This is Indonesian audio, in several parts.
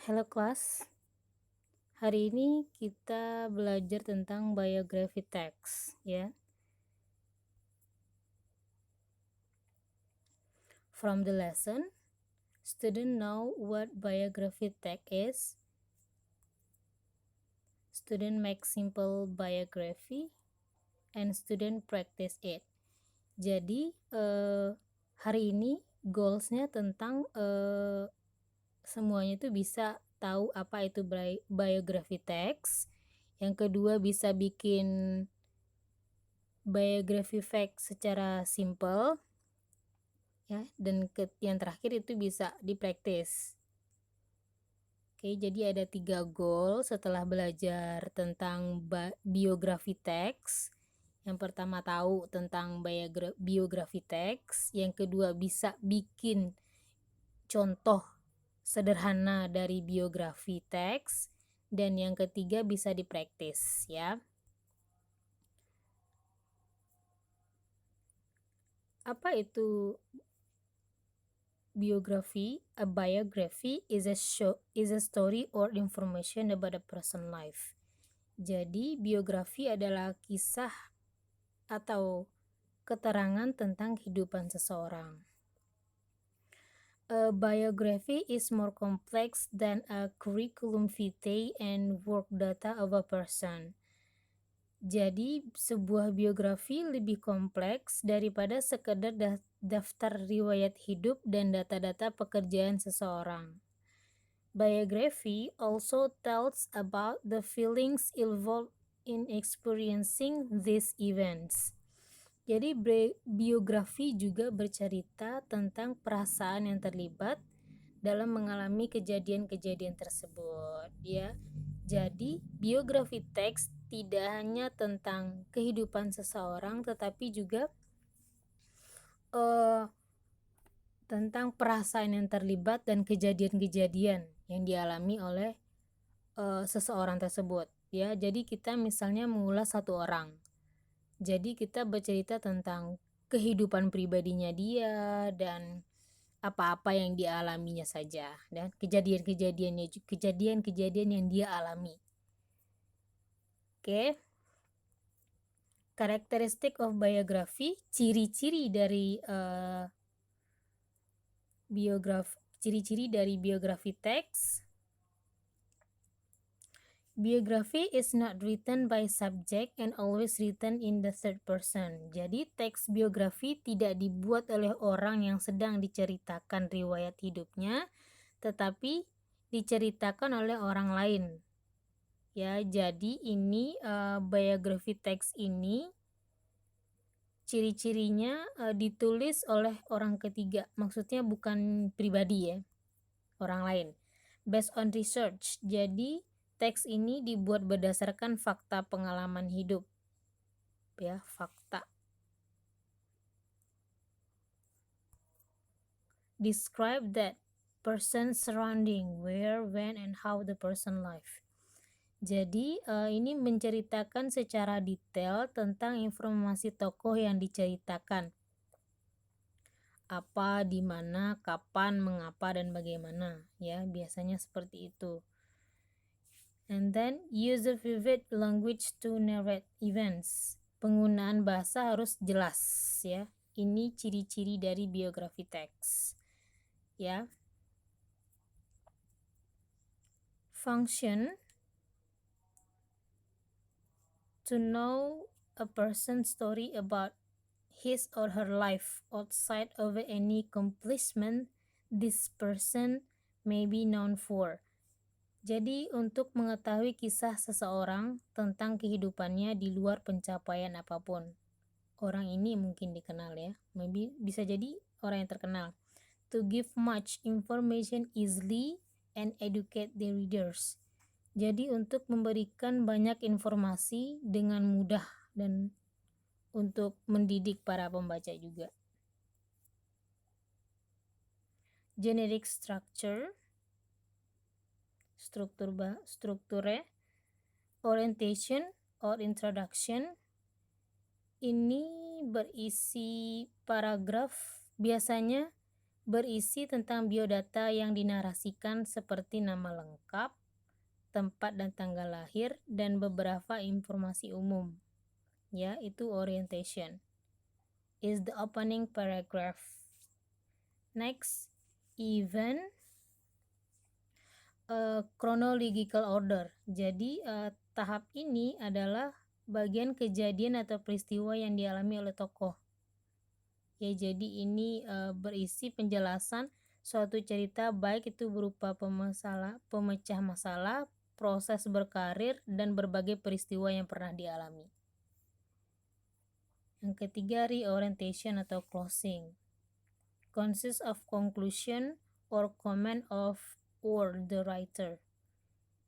Halo kelas, hari ini kita belajar tentang biography text ya. From the lesson, student know what biography text is. Student make simple biography and student practice it. Jadi hari ini goalsnya tentang semuanya itu bisa tahu apa itu biography text. Yang kedua bisa bikin biography fact secara simple ya, dan yang terakhir itu bisa dipraktis. Oke, jadi ada 3 goal setelah belajar tentang biografi teks. Yang pertama tahu tentang biografi teks, yang kedua bisa bikin contoh sederhana dari biografi teks, dan yang ketiga bisa dipraktis ya. Apa itu biography? A biography is a story or information about a person's life. Jadi biografi adalah kisah atau keterangan tentang kehidupan seseorang. A biography is more complex than a curriculum vitae and work data of a person. Jadi sebuah biografi lebih kompleks daripada sekedar daftar riwayat hidup dan data-data pekerjaan seseorang. Biography also tells about the feelings involved in experiencing these events. Jadi biografi juga bercerita tentang perasaan yang terlibat dalam mengalami kejadian-kejadian tersebut ya. Jadi biografi teks tidak hanya tentang kehidupan seseorang tetapi juga tentang perasaan yang terlibat dan kejadian-kejadian yang dialami oleh seseorang tersebut ya. Jadi kita misalnya mengulas satu orang, jadi kita bercerita tentang kehidupan pribadinya dia dan apa-apa yang dialaminya saja dan kejadian-kejadian yang dia alami. Oke. Characteristic of biography, ciri-ciri dari biografi teks. Biography is not written by subject and always written in the third person. Jadi teks biografi tidak dibuat oleh orang yang sedang diceritakan riwayat hidupnya, tetapi diceritakan oleh orang lain. Ya, jadi ini biografi teks ini ciri-cirinya ditulis oleh orang ketiga, maksudnya bukan pribadi ya, orang lain. Based on research, jadi teks ini dibuat berdasarkan fakta pengalaman hidup ya, fakta. Describe that person surrounding, where, when, and how the person live. Jadi ini menceritakan secara detail tentang informasi tokoh yang diceritakan. Apa, di mana, kapan, mengapa, dan bagaimana ya, biasanya seperti itu. And then use a vivid language to narrate events. Penggunaan bahasa harus jelas ya. Ini ciri-ciri dari biografi teks ya. Function: to know a person's story about his or her life outside of any accomplishment this person may be known for. Jadi untuk mengetahui kisah seseorang tentang kehidupannya di luar pencapaian apapun. Orang ini mungkin dikenal ya, maybe bisa jadi orang yang terkenal. To give much information easily and educate the readers. Jadi untuk memberikan banyak informasi dengan mudah dan untuk mendidik para pembaca juga. Generic structure, strukturnya. Orientation or introduction, ini berisi paragraf biasanya berisi tentang biodata yang dinarasikan seperti nama lengkap, tempat dan tanggal lahir, dan beberapa informasi umum. Ya, itu orientation. Is the opening paragraph. Next, event chronological order. Jadi tahap ini adalah bagian kejadian atau peristiwa yang dialami oleh tokoh. Ya, jadi ini berisi penjelasan suatu cerita, baik itu berupa pemecah masalah, proses berkarir, dan berbagai peristiwa yang pernah dialami. Yang ketiga, reorientation atau closing. Consists of conclusion or comment of or the writer.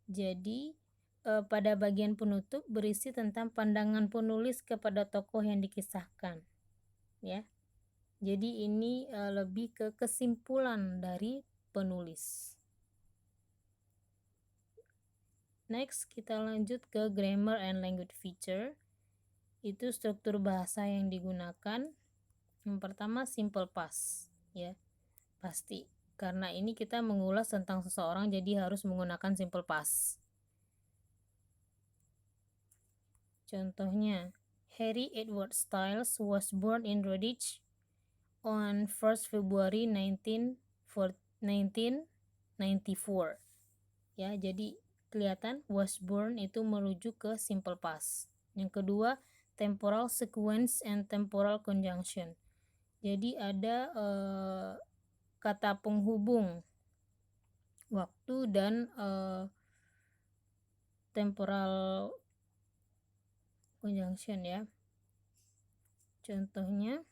Jadi pada bagian penutup berisi tentang pandangan penulis kepada tokoh yang dikisahkan. Ya. Jadi ini lebih ke kesimpulan dari penulis. Next, kita lanjut ke grammar and language feature. Itu struktur bahasa yang digunakan. Yang pertama, simple past, ya. Pasti. Karena ini kita mengulas tentang seseorang, jadi harus menggunakan simple past. Contohnya, Harry Edward Styles was born in Redditch on 1st February 1994. Ya, jadi kelihatan was born itu merujuk ke simple past. Yang kedua, temporal sequence and temporal conjunction. Jadi ada kata penghubung waktu dan temporal conjunction, ya. Contohnya,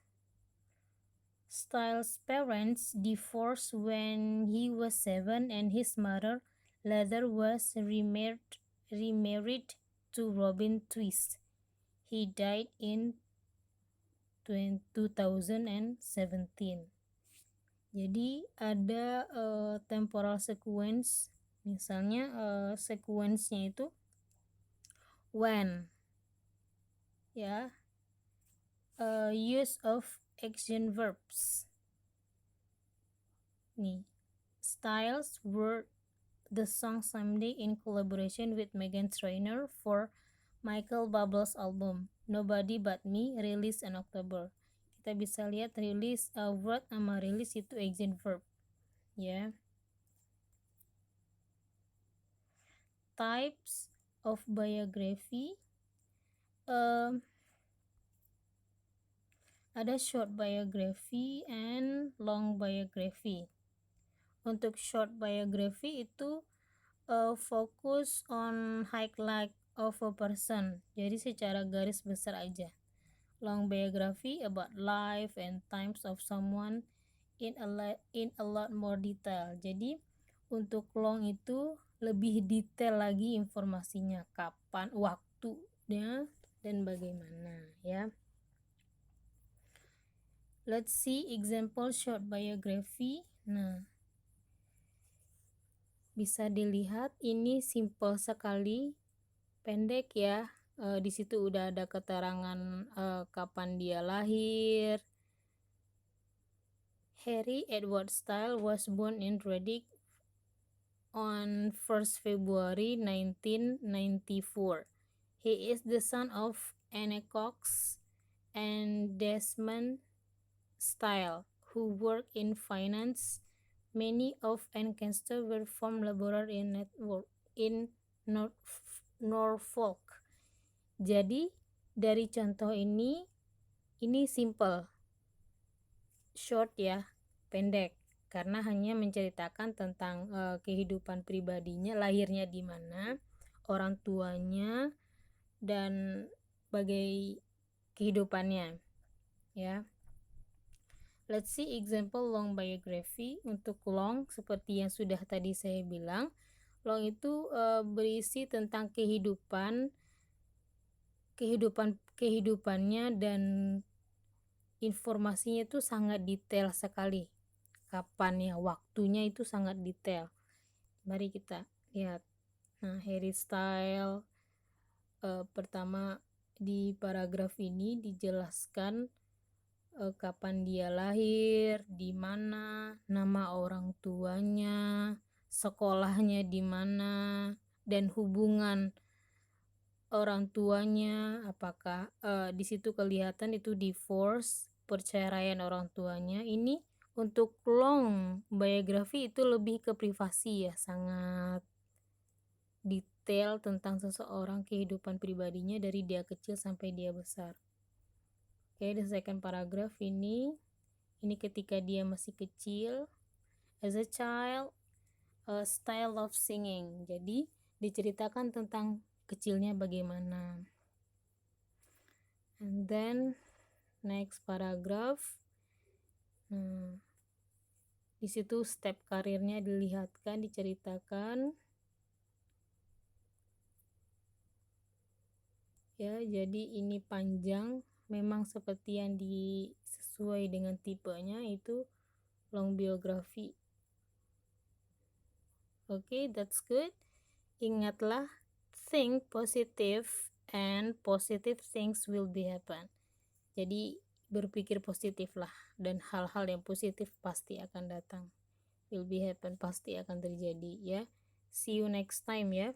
Styles' parents divorced when he was 7 and his mother later was remarried to Robin Twist. He died in 2017. Jadi ada temporal sequence, misalnya sequence-nya itu when, ya, use of action verbs. Nih, Styles wrote the song Someday in collaboration with Meghan Trainor for Michael Buble's album Nobody But Me, released in October. Kita bisa lihat release word sama release itu action verb, ya. Types of biography. Ada short biography and long biography. Untuk short biography itu fokus on highlight of a person, jadi secara garis besar aja. Long biography about life and times of someone in a lot more detail. Jadi untuk long itu lebih detail lagi informasinya, kapan, waktunya, dan bagaimana, ya. Let's see example short biography. Nah, bisa dilihat ini simple sekali, pendek, ya. Di situ udah ada keterangan kapan dia lahir. Harry Edward Styles was born in Redditch on 1st February 1994. He is the son of Anne Cox and Desmond Styles, who work in finance. Many of Ancaster were from laborer in Norfolk. Jadi dari contoh ini simple, short, ya, pendek, karena hanya menceritakan tentang kehidupan pribadinya, lahirnya di mana, orang tuanya, dan bagai kehidupannya, ya. Let's see example long biography. Untuk long, seperti yang sudah tadi saya bilang, long itu berisi tentang kehidupannya, dan informasinya itu sangat detail sekali. Kapan, ya, waktunya itu sangat detail. Mari kita lihat. Nah, Harry Styles pertama di paragraf ini dijelaskan kapan dia lahir, di mana, nama orang tuanya, sekolahnya di mana, dan hubungan orang tuanya, apakah, di situ kelihatan itu divorce, perceraian orang tuanya. Ini untuk long biografi itu lebih ke privasi ya, sangat detail tentang seseorang, kehidupan pribadinya dari dia kecil sampai dia besar. Oke, the second paragraph ini ketika dia masih kecil, as a child, a style of singing. Jadi diceritakan tentang kecilnya bagaimana. And then next paragraph, di situ step karirnya dilihatkan, diceritakan. Ya, jadi ini panjang, memang seperti yang sesuai dengan tipenya itu long biography. Oke, that's good. Ingatlah, think positive and positive things will be happen. Jadi berpikir positif lah, dan hal-hal yang positif pasti akan datang. Will be happen, pasti akan terjadi ya. See you next time ya.